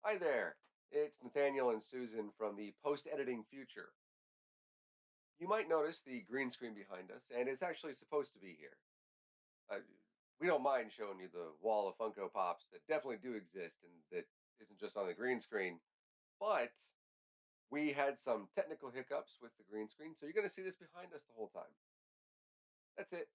Hi there. It's Nathaniel and Susan from the post editing future. You might notice the green screen behind us, and it's actually supposed to be here. Uh, we don't mind showing you the wall of Funko Pops that definitely do exist and that isn't just on the green screen, but we had some technical hiccups with the green screen, so you're going to see this behind us the whole time. That's it.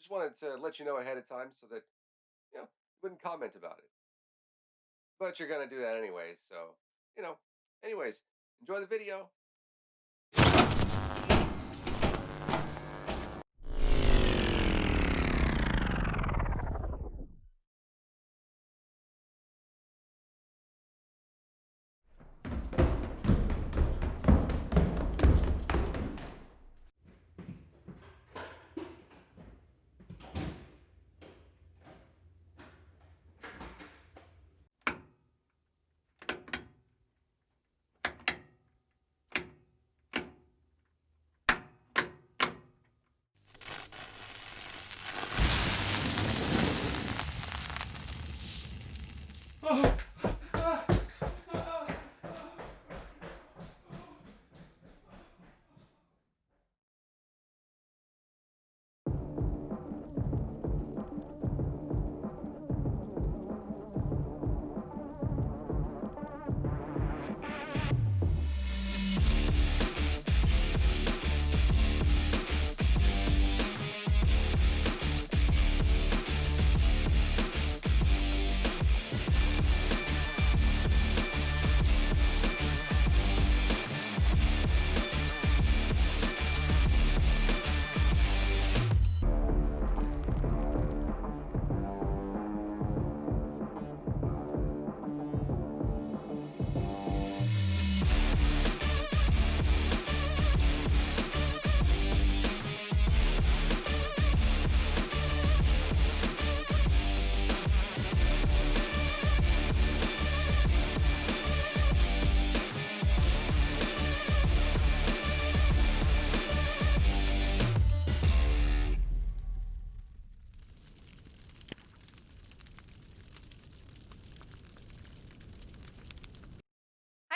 Just wanted to let you know ahead of time so that, you wouldn't comment about it. But you're going to do that anyways, so, you know, anyways, enjoy the video.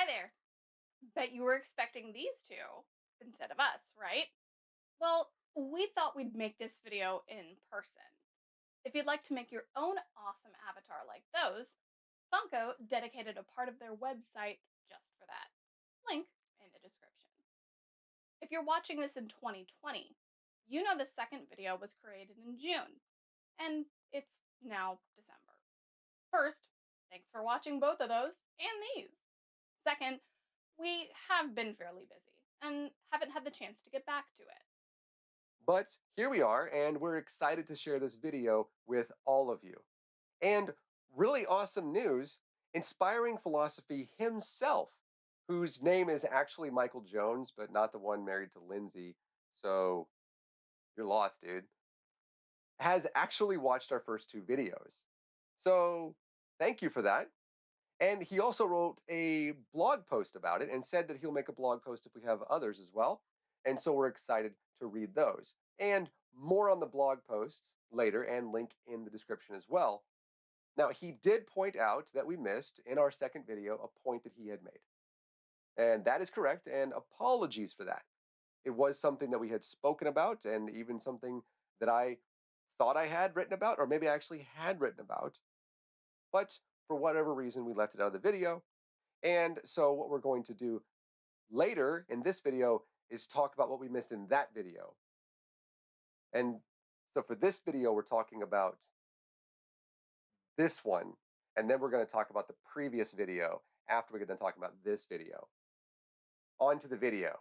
Hi there. Bet you were expecting these two instead of us, right? Well, we thought we'd make this video in person. If you'd like to make your own awesome avatar like those, Funko dedicated a part of their website just for that. Link in the description. If you're watching this in 2020, you know the second video was created in June, and it's now December. First, thanks for watching both of those and these. Second, we have been fairly busy and haven't had the chance to get back to it. But here we are, and we're excited to share this video with all of you. And really awesome news, Inspiring Philosophy himself, whose name is actually Michael Jones, but not the one married to Lindsay. So you're lost, dude, has actually watched our first two videos. So thank you for that. And he also wrote a blog post about it and said that he'll make a blog post if we have others as well. And so we're excited to read those. And more on the blog posts later and link in the description as well. Now, he did point out that we missed in our second video a point that he had made. And that is correct. And apologies for that. It was something that we had spoken about and even something that I thought I had written about, or maybe I actually had written about. But for whatever reason, we left it out of the video. And so, what we're going to do later in this video is talk about what we missed in that video. And so, for this video, we're talking about this one. And then we're going to talk about the previous video after we get done talking about this video. On to the video.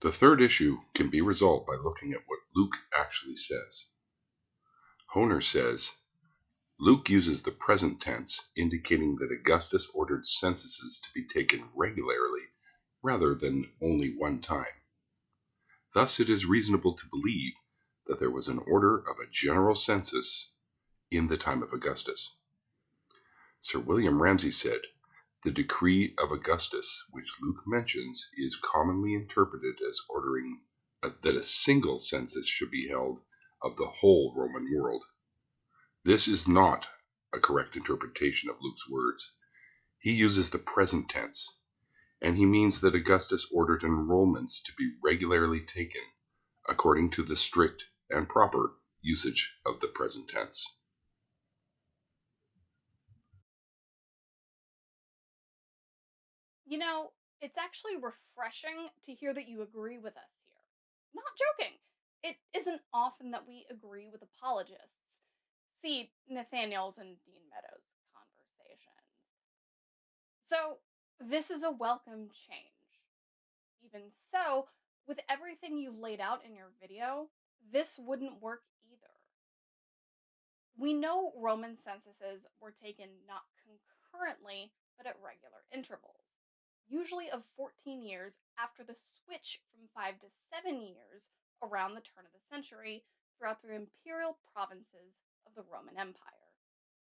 The third issue can be resolved by looking at what Luke actually says. Honer says, Luke uses the present tense, indicating that Augustus ordered censuses to be taken regularly rather than only one time. Thus it is reasonable to believe that there was an order of a general census in the time of Augustus. Sir William Ramsay said, the decree of Augustus, which Luke mentions, is commonly interpreted as ordering that a single census should be held of the whole Roman world. This is not a correct interpretation of Luke's words. He uses the present tense, and he means that Augustus ordered enrollments to be regularly taken according to the strict and proper usage of the present tense. You know, it's actually refreshing to hear that you agree with us here. Not joking. It isn't often that we agree with apologists. See Nathaniel's and Dean Meadows' conversations. So, this is a welcome change. Even so, with everything you've laid out in your video, this wouldn't work either. We know Roman censuses were taken not concurrently, but at regular intervals, usually of 14 years after the switch from 5 to 7 years around the turn of the century throughout the imperial provinces of the Roman Empire.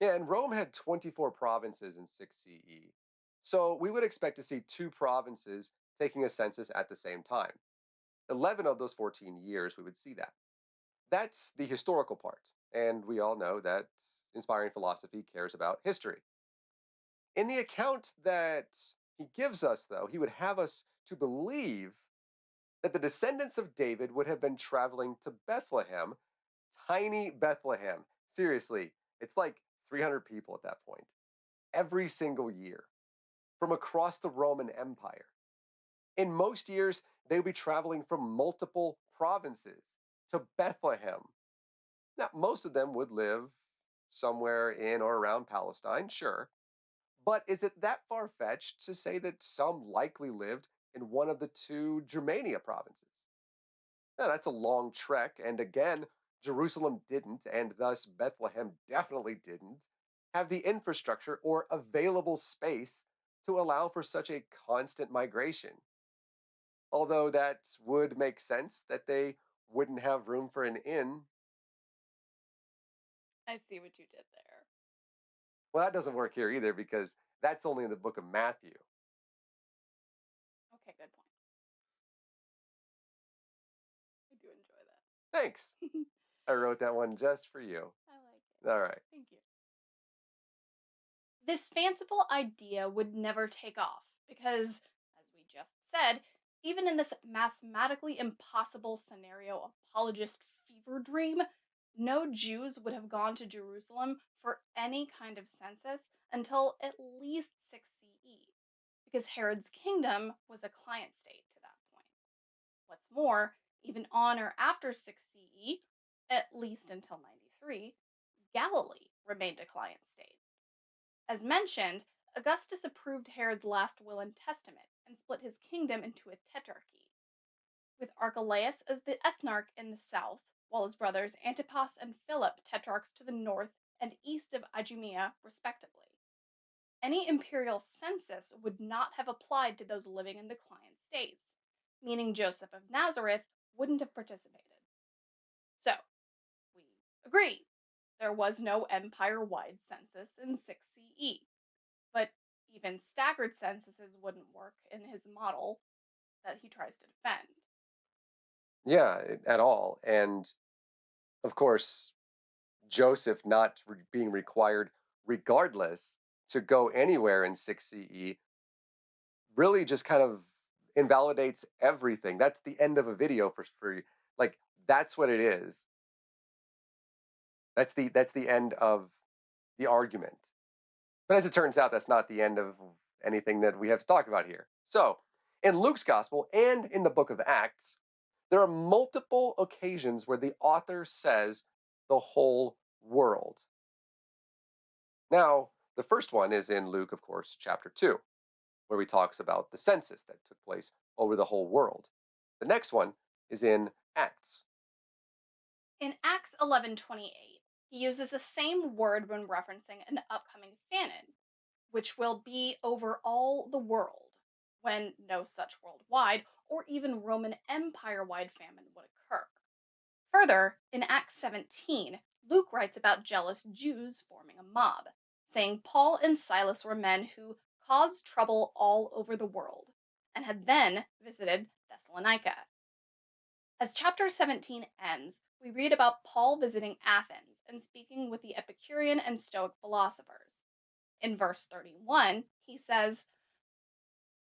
Yeah, and Rome had 24 provinces in 6 CE. So we would expect to see two provinces taking a census at the same time. 11 of those 14 years, we would see that. That's the historical part. And we all know that inspiring philosophy cares about history. In the account that he gives us, though, he would have us to believe that the descendants of David would have been traveling to Bethlehem, tiny Bethlehem. Seriously, it's like 300 people at that point, every single year from across the Roman Empire. In most years, they would be traveling from multiple provinces to Bethlehem. Now, most of them would live somewhere in or around Palestine, sure. But is it that far fetched to say that some likely lived in one of the two Germania provinces? Now, that's a long trek, and again, Jerusalem didn't, and thus Bethlehem definitely didn't, have the infrastructure or available space to allow for such a constant migration. Although that would make sense that they wouldn't have room for an inn. I see what you did there. Well, that doesn't work here either because that's only in the book of Matthew. Okay, good point. I do enjoy Thanks. that. I wrote that one just for you. I like it. All right. Thank you. This fanciful idea would never take off because, as we just said, even in this mathematically impossible scenario apologist fever dream, no Jews would have gone to Jerusalem for any kind of census until at least 6 CE, because Herod's kingdom was a client state to that point. What's more, even on or after 6 CE, at least until 93, Galilee remained a client state. As mentioned, Augustus approved Herod's last will and testament and split his kingdom into a tetrarchy, with Archelaus as the ethnarch in the south, while his brothers Antipas and Philip tetrarchs to the north and east of Idumea, respectively. Any imperial census would not have applied to those living in the client states, meaning Joseph of Nazareth wouldn't have participated. So, we agree. There was no empire wide census in 6 CE. But even staggered censuses wouldn't work in his model that he tries to defend. Yeah, at all. And of course, Joseph not being required, regardless, to go anywhere in 6 CE really just kind of invalidates everything. That's the end of a video for like that's what it is. That's the end of the argument. But as it turns out, that's not the end of anything that we have to talk about here. So, in Luke's gospel and in the book of Acts, there are multiple occasions where the author says the whole world. Now, the first one is in Luke, of course, chapter 2, where he talks about the census that took place over the whole world. The next one is in Acts. In Acts 11:28, he uses the same word when referencing an upcoming famine, which will be over all the world, when no such worldwide or even Roman Empire wide famine would occur. Further, in Acts 17, Luke writes about jealous Jews forming a mob, saying Paul and Silas were men who caused trouble all over the world and had then visited Thessalonica. As chapter 17 ends, we read about Paul visiting Athens and speaking with the Epicurean and Stoic philosophers. In verse 31, he says,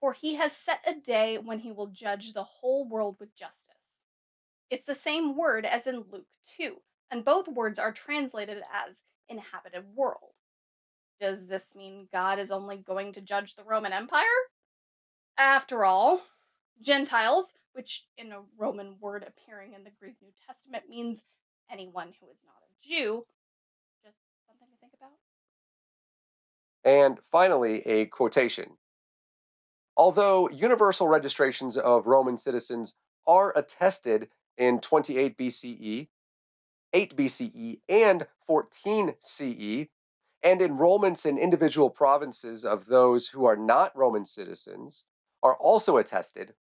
"For he has set a day when he will judge the whole world with justice." It's the same word as in Luke 2, and both words are translated as inhabited world. Does this mean God is only going to judge the Roman Empire? After all, Gentiles, which in a Roman word appearing in the Greek New Testament means anyone who is not a Jew, just something to think about. And finally, a quotation. Although universal registrations of Roman citizens are attested in 28 BCE, 8 BCE, and 14 CE, and enrollments in individual provinces of those who are not Roman citizens are also attested,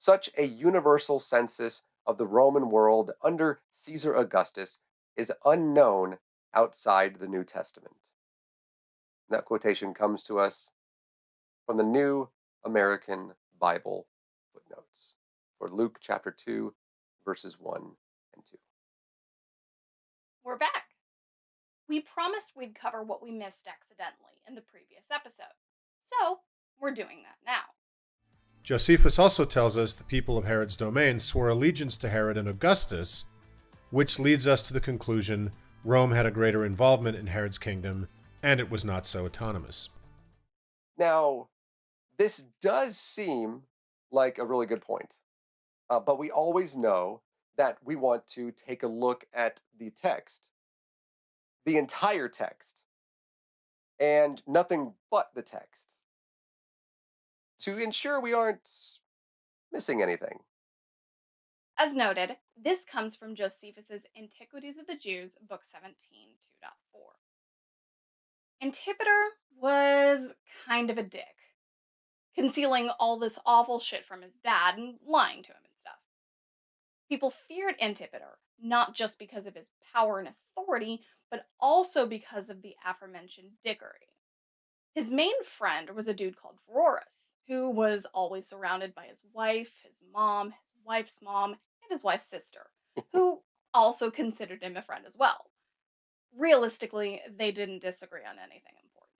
such a universal census of the Roman world under Caesar Augustus is unknown outside the New Testament. And that quotation comes to us from the New American Bible footnotes for Luke chapter 2, verses 1 and 2. We're back. We promised we'd cover what we missed accidentally in the previous episode, so we're doing that now. Josephus also tells us the people of Herod's domain swore allegiance to Herod and Augustus, which leads us to the conclusion Rome had a greater involvement in Herod's kingdom, and it was not so autonomous. Now, this does seem like a really good point, but we always know that we want to take a look at the text, the entire text, and nothing but the text, to ensure we aren't missing anything. As noted, this comes from Josephus's Antiquities of the Jews, Book 17, 2.4. Antipater was kind of a dick, concealing all this awful shit from his dad and lying to him and stuff. People feared Antipater, not just because of his power and authority, but also because of the aforementioned dickery. His main friend was a dude called Pheroras, who was always surrounded by his wife, his mom, his wife's mom, and his wife's sister, who also considered him a friend as well. Realistically, they didn't disagree on anything important.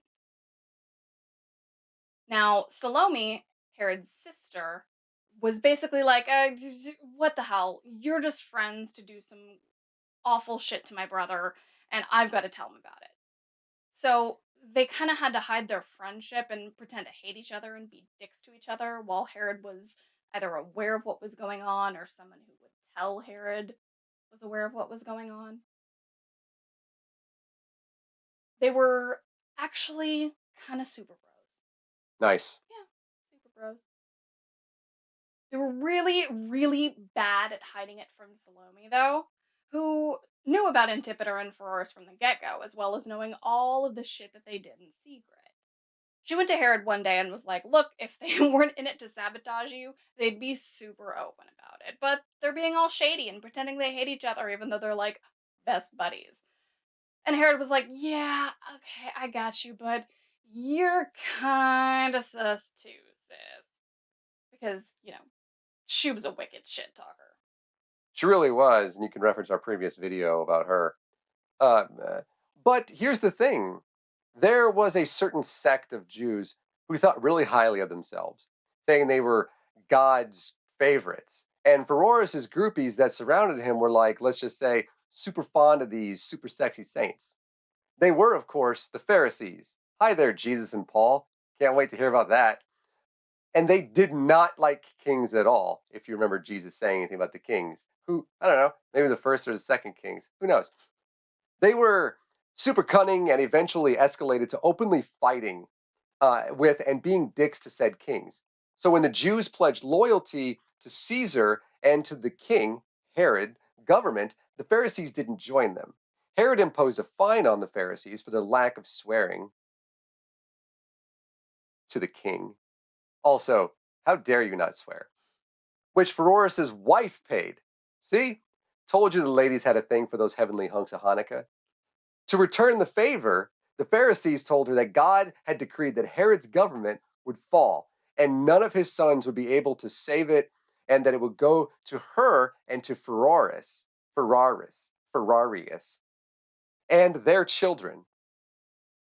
Now, Salome, Herod's sister, was basically like, what the hell? You're just friends to do some awful shit to my brother, and I've got to tell him about it. So they kind of had to hide their friendship and pretend to hate each other and be dicks to each other, while Herod was either aware of what was going on or someone who would tell Herod was aware of what was going on. They were actually kind of super bros. Nice. Yeah, super bros. They were really, really bad at hiding it from Salome, though, who knew about Antipater and Pheroras from the get-go, as well as knowing all of the shit that they did in secret. She went to Herod one day and was like, look, if they weren't in it to sabotage you, they'd be super open about it. But they're being all shady and pretending they hate each other, even though they're, like, best buddies. And Herod was like, yeah, okay, I got you, but you're kinda sus too, sis. Because, she was a wicked shit talker. She really was, and you can reference our previous video about her. Uh, but here's the thing. There was a certain sect of Jews who thought really highly of themselves, saying they were God's favorites. And Pheroras's groupies that surrounded him were like, let's just say, super fond of these super sexy saints. They were, of course, the Pharisees. Hi there, Jesus and Paul. Can't wait to hear about that. And they did not like kings at all, if you remember Jesus saying anything about the kings. Who, I don't know, maybe the first or the second kings. Who knows? They were super cunning and eventually escalated to openly fighting with and being dicks to said kings. So when the Jews pledged loyalty to Caesar and to the king, Herod, government, the Pharisees didn't join them. Herod imposed a fine on the Pharisees for their lack of swearing to the king. Also, how dare you not swear? Which Pheroras' wife paid. See? Told you the ladies had a thing for those heavenly hunks of Hanukkah. To return the favor, the Pharisees told her that God had decreed that Herod's government would fall, and none of his sons would be able to save it, and that it would go to her and to Ferrarius, and their children.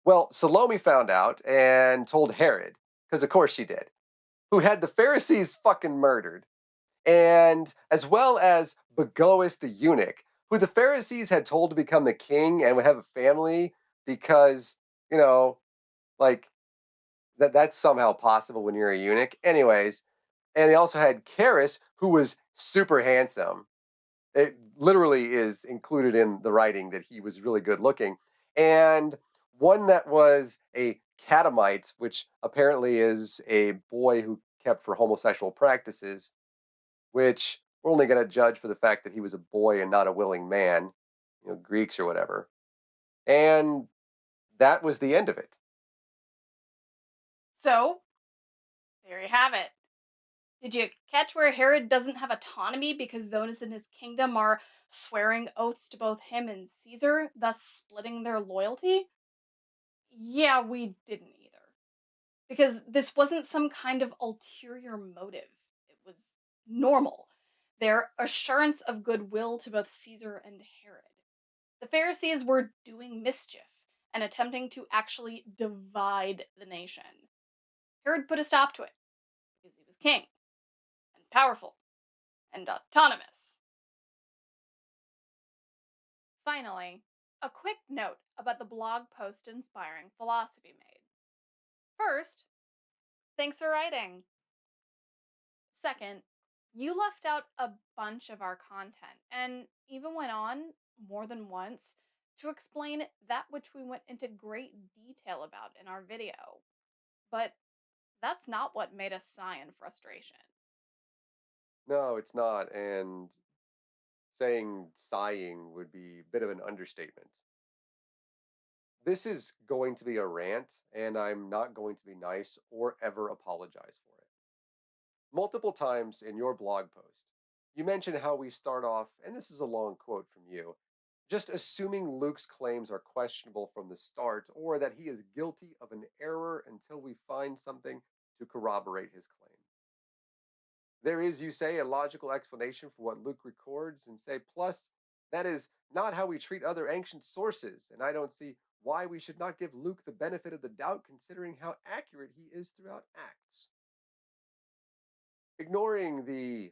Well, Salome found out and told Herod, because of course she did, who had the Pharisees fucking murdered, and as well as Bagoas the eunuch, who the Pharisees had told to become the king and would have a family because, you know, like that's somehow possible when you're a eunuch. Anyways, and they also had Charis, who was super handsome. It literally is included in the writing that he was really good looking. And one that was a catamite, which apparently is a boy who kept for homosexual practices, which we're only going to judge for the fact that he was a boy and not a willing man, Greeks or whatever. And that was the end of it. So, there you have it. Did you catch where Herod doesn't have autonomy because those in his kingdom are swearing oaths to both him and Caesar, thus splitting their loyalty? Yeah, we didn't either. Because this wasn't some kind of ulterior motive. It was normal. Their assurance of goodwill to both Caesar and Herod. The Pharisees were doing mischief and attempting to actually divide the nation. Herod put a stop to it because he was king and powerful and autonomous. Finally, a quick note about the blog post Inspiring Philosophy made. First, thanks for writing. Second, you left out a bunch of our content and even went on more than once to explain that which we went into great detail about in our video. But that's not what made us sigh in frustration. No, it's not. And saying sighing would be a bit of an understatement. This is going to be a rant, and I'm not going to be nice or ever apologize for it. Multiple times in your blog post, you mention how we start off, and this is a long quote from you, just assuming Luke's claims are questionable from the start or that he is guilty of an error until we find something to corroborate his claim. There is, you say, a logical explanation for what Luke records, and say, plus, that is not how we treat other ancient sources, and I don't see why we should not give Luke the benefit of the doubt considering how accurate he is throughout Acts. Ignoring the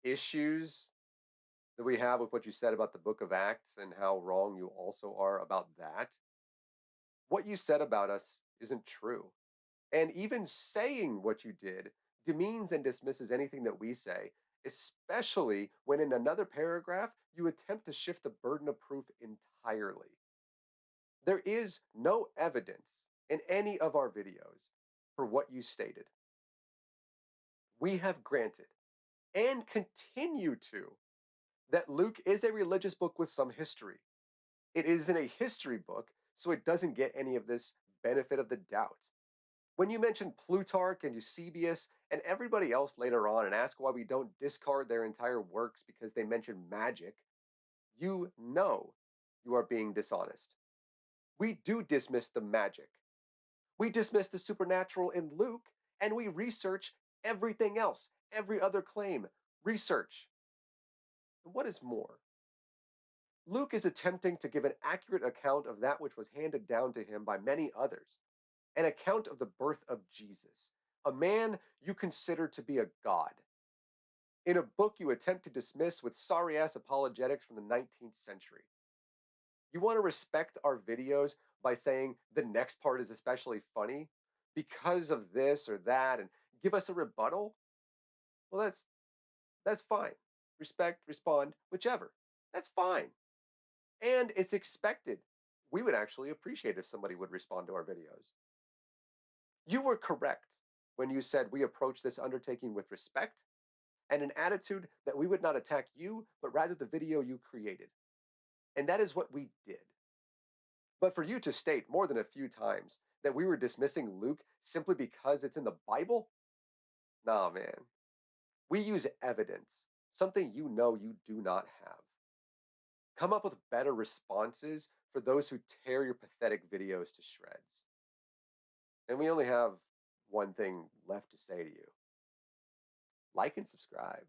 issues that we have with what you said about the book of Acts and how wrong you also are about that, what you said about us isn't true. And even saying what you did demeans and dismisses anything that we say, especially when in another paragraph you attempt to shift the burden of proof entirely. There is no evidence in any of our videos for what you stated. We have granted and continue to that Luke is a religious book with some history. It isn't a history book, so it doesn't get any of this benefit of the doubt. When you mention Plutarch and Eusebius and everybody else later on and ask why we don't discard their entire works because they mention magic, you know you are being dishonest. We do dismiss the magic. We dismiss the supernatural in Luke, and we research everything else, every other claim. Research. And what is more, Luke is attempting to give an accurate account of that which was handed down to him by many others, an account of the birth of Jesus, a man you consider to be a god. In a book you attempt to dismiss with sorry ass apologetics from the 19th century. You want to respect our videos by saying the next part is especially funny because of this or that and give us a rebuttal? Well, that's fine. Respect, respond, whichever. That's fine. And it's expected. We would actually appreciate if somebody would respond to our videos. You were correct when you said we approach this undertaking with respect and an attitude that we would not attack you, but rather the video you created. And that is what we did. But for you to state more than a few times that we were dismissing Luke simply because it's in the Bible? Nah, man. We use evidence, something you know you do not have. Come up with better responses for those who tear your pathetic videos to shreds. And we only have one thing left to say to you. like and subscribe.